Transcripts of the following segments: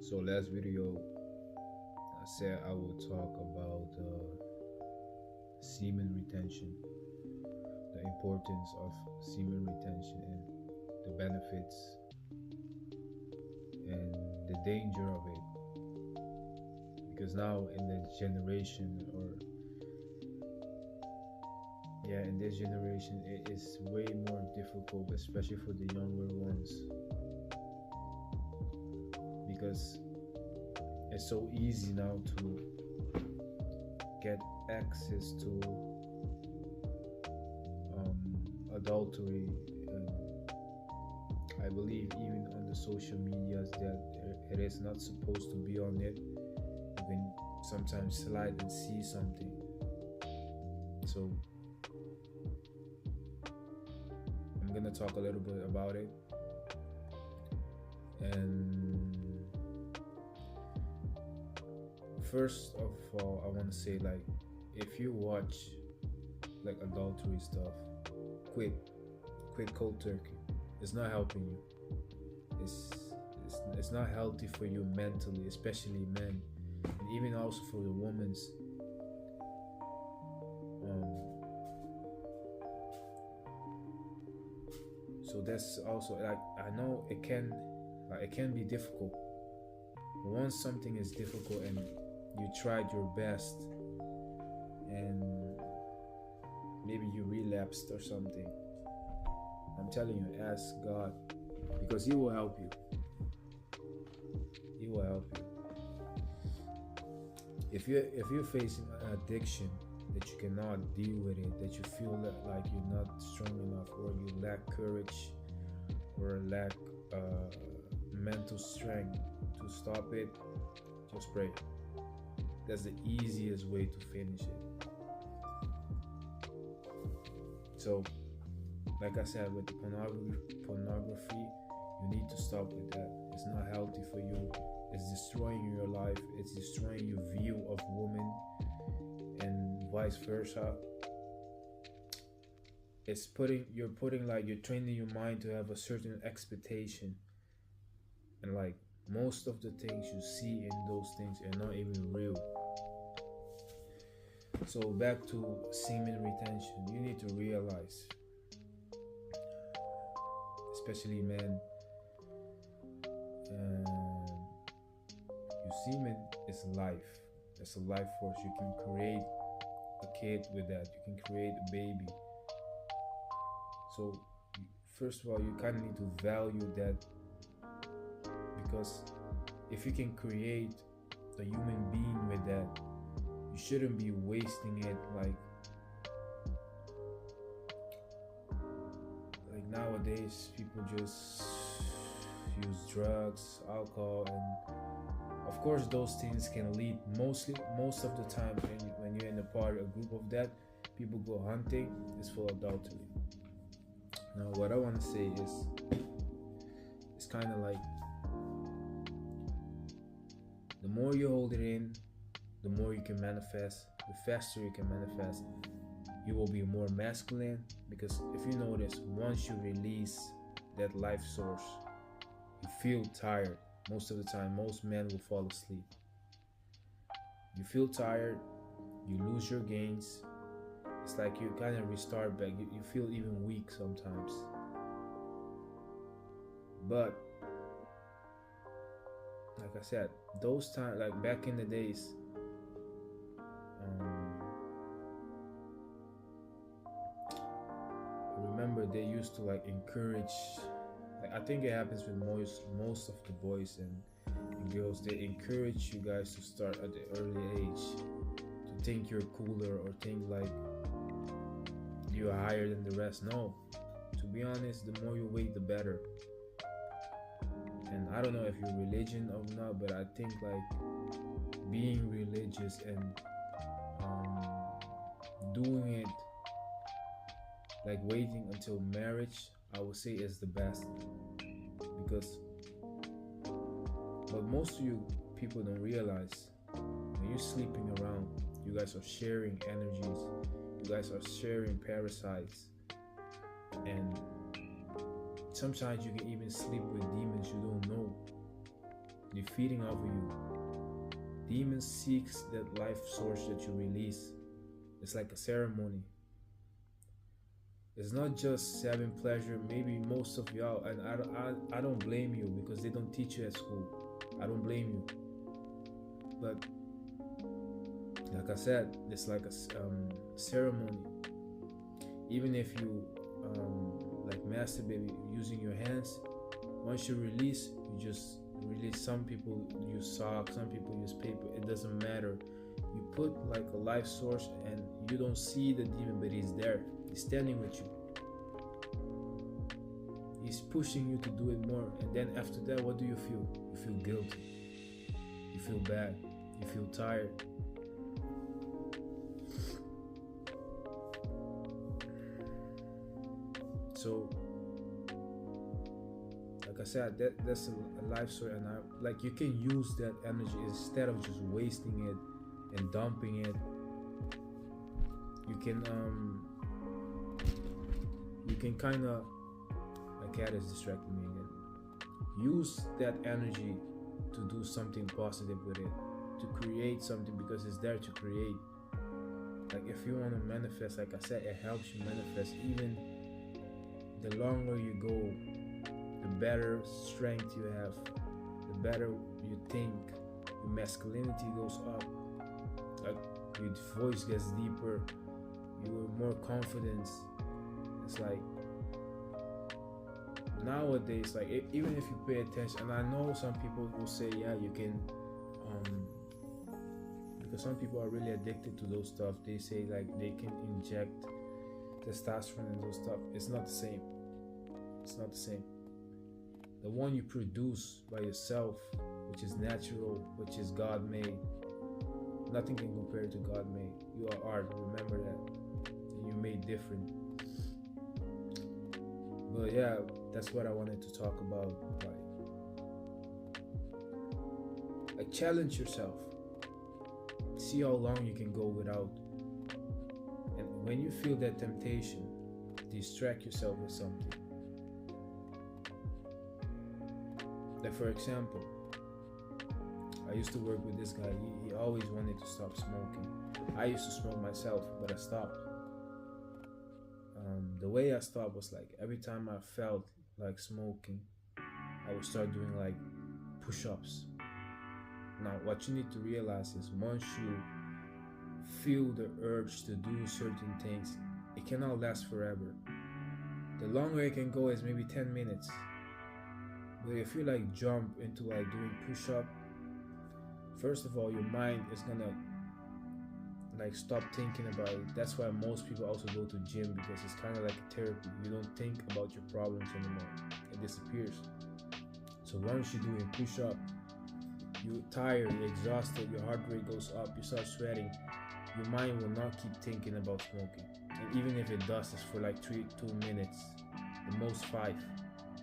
So last video, I said I will talk about semen retention, the importance of semen retention, and the benefits and the danger of it. Because now in the generation, or yeah, in this generation, it is way more difficult, especially for the younger ones, because it's so easy now to get access to adultery, and I believe even on the social medias that it is not supposed to be on it. You can sometimes slide and see something. So I'm gonna talk a little bit about it. And first of all, I want to say, like, if you watch like adultery stuff, quit quit cold turkey. It's not helping you. It's not healthy for you mentally, especially men, and even also for the women's. um so that's also, like, I know it can be difficult. Once something is difficult and you tried your best, and maybe you relapsed or something, I'm telling you, ask God, because He will help you. He will help you. If you're facing an addiction that you cannot deal with it, that you feel that like you're not strong enough, or you lack courage, or lack mental strength to stop it, just pray. That's the easiest way to finish it. So, like I said, with the pornography, you need to stop with that. It's not healthy for you. It's destroying your life. It's destroying your view of women, and vice versa. You're training your mind to have a certain expectation, and like most of the things you see in those things are not even real. So back to semen retention, you need to realize, especially men, your semen is life. It's a life force. You can create a kid with that. You can create a baby. So first of all, you kind of need to value that, because if you can create a human being with that, you shouldn't be wasting it like nowadays. People just use drugs, alcohol, and of course those things can lead, most of the time, when you're in a party, a group of that, people go hunting, is for adultery. Now what I want to say is, it's kind of like, the more you hold it in, the more you can manifest, the faster you can manifest. You will be more masculine, because if you notice, once you release that life source, you feel tired. Most of the time, most men will fall asleep. You feel tired, you lose your gains. It's like you kind of restart back. You feel even weak sometimes. But like I said, those times, like back in the days, I remember they used to like encourage, like, I think it happens with most of the boys and girls. They encourage you guys to start at the early age, to think you're cooler, or think like you're higher than the rest. No, to be honest, the more you wait, the better. And I don't know if you're religion or not, but I think like being religious and doing it, like waiting until marriage, I would say is the best. Because but most of you people don't realize, when you're sleeping around, you guys are sharing energies, you guys are sharing parasites, and sometimes you can even sleep with demons you don't know. defeating over you. Demon seeks that life source that you release. It's like a ceremony. It's not just having pleasure. Maybe most of y'all, and I don't blame you because they don't teach you at school. I don't blame you. But like I said, it's like a ceremony. Even if you like masturbate using your hands, once you release, you just release. Some people use socks, some people use paper. It doesn't matter. You put like a life source, and you don't see the demon, but he's there. He's standing with you. He's pushing you to do it more. And then after that, what do you feel? You feel guilty. You feel bad. You feel tired. So, like I said, that's a life story, and like you can use that energy instead of just wasting it and dumping it. You can kind of, my cat is distracting me again. Use that energy to do something positive with it, to create something, because it's there to create. Like if you want to manifest, like I said, it helps you manifest. Even the longer you go, the better strength you have, the better you think, your masculinity goes up, like your voice gets deeper, you're more confident. It's like nowadays, like even if you pay attention, and I know some people will say, yeah, you can, because some people are really addicted to those stuff. They say like they can inject testosterone and those stuff. It's not the same. It's not the same. The one you produce by yourself, which is natural, which is God made, nothing can compare to God made. You are art, remember that. And you're made different. But yeah, that's what I wanted to talk about. Like challenge yourself. See how long you can go without. And when you feel that temptation, distract yourself with something. Like for example, I used to work with this guy. He always wanted to stop smoking. I used to smoke myself, but I stopped. The way I stopped was like every time I felt like smoking, I would start doing like push-ups. Now, what you need to realize is once you feel the urge to do certain things, it cannot last forever. The longer it can go is maybe 10 minutes. But if you like jump into like doing push-up, first of all, your mind is gonna like stop thinking about it. That's why most people also go to gym, because it's kind of like a therapy. You don't think about your problems anymore. It disappears. So once you're doing push-up, you're tired, you're exhausted, your heart rate goes up, you start sweating. Your mind will not keep thinking about smoking. And even if it does, it's for like 2 minutes, the most 5.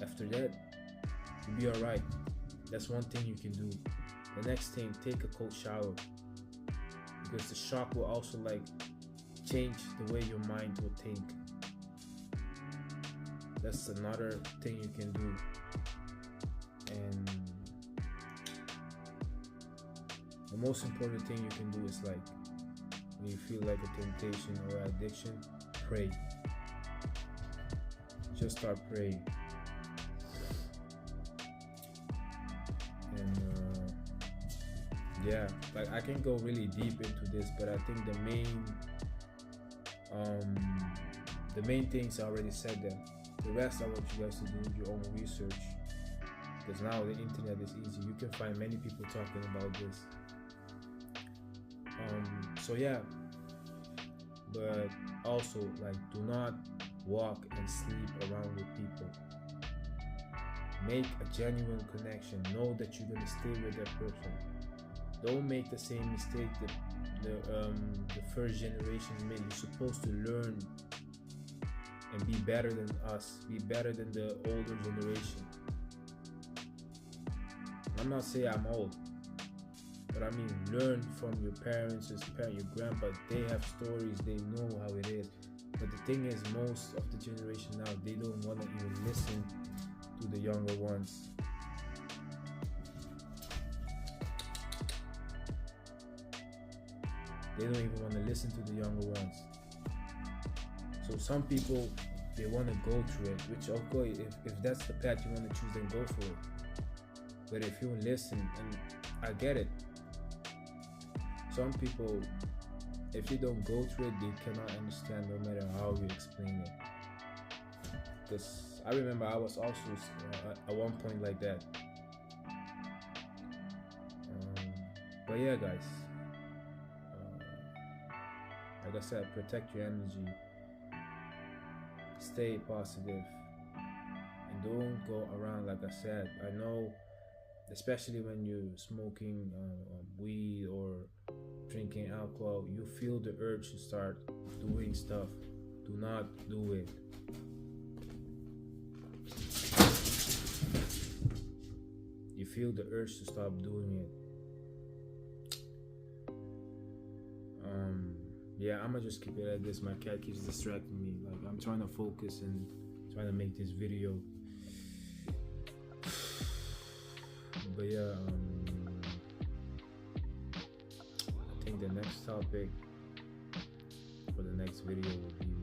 After that, you'll be alright. That's one thing you can do. The next thing, take a cold shower, because the shock will also like change the way your mind will think. That's another thing you can do. And the most important thing you can do is like when you feel like a temptation or addiction, pray. Just start praying. And yeah, like I can go really deep into this, but I think the main things I already said them. The rest I want you guys to do your own research, because now the internet is easy. You can find many people talking about this. So yeah, but also like do not walk and sleep around with people. Make a genuine connection. Know that you're gonna stay with that person. Don't make the same mistake that the first generation made. You're supposed to learn and be better than us, be better than the older generation. I'm not saying I'm old, but I mean learn from your parents, your grandpa. They have stories, they know how it is. But the thing is, most of the generation now, they don't want to even listen to the younger ones. they don't even want to listen to the younger ones. So some people, they want to go through it, which okay, if that's the path you want to choose, then go for it. But if you listen, and I get it, some people, if you don't go through it, they cannot understand no matter how you explain it. Because I remember I was also at one point like that. But yeah, guys, like I said, protect your energy, stay positive, and don't go around. Like I said, I know, especially when you're smoking weed or drinking alcohol, you feel the urge to start doing stuff. Do not do it. You feel the urge to stop doing it. Yeah, I'm gonna just keep it like this. My cat keeps distracting me. Like, I'm trying to focus and trying to make this video. But yeah, I think the next topic for the next video will be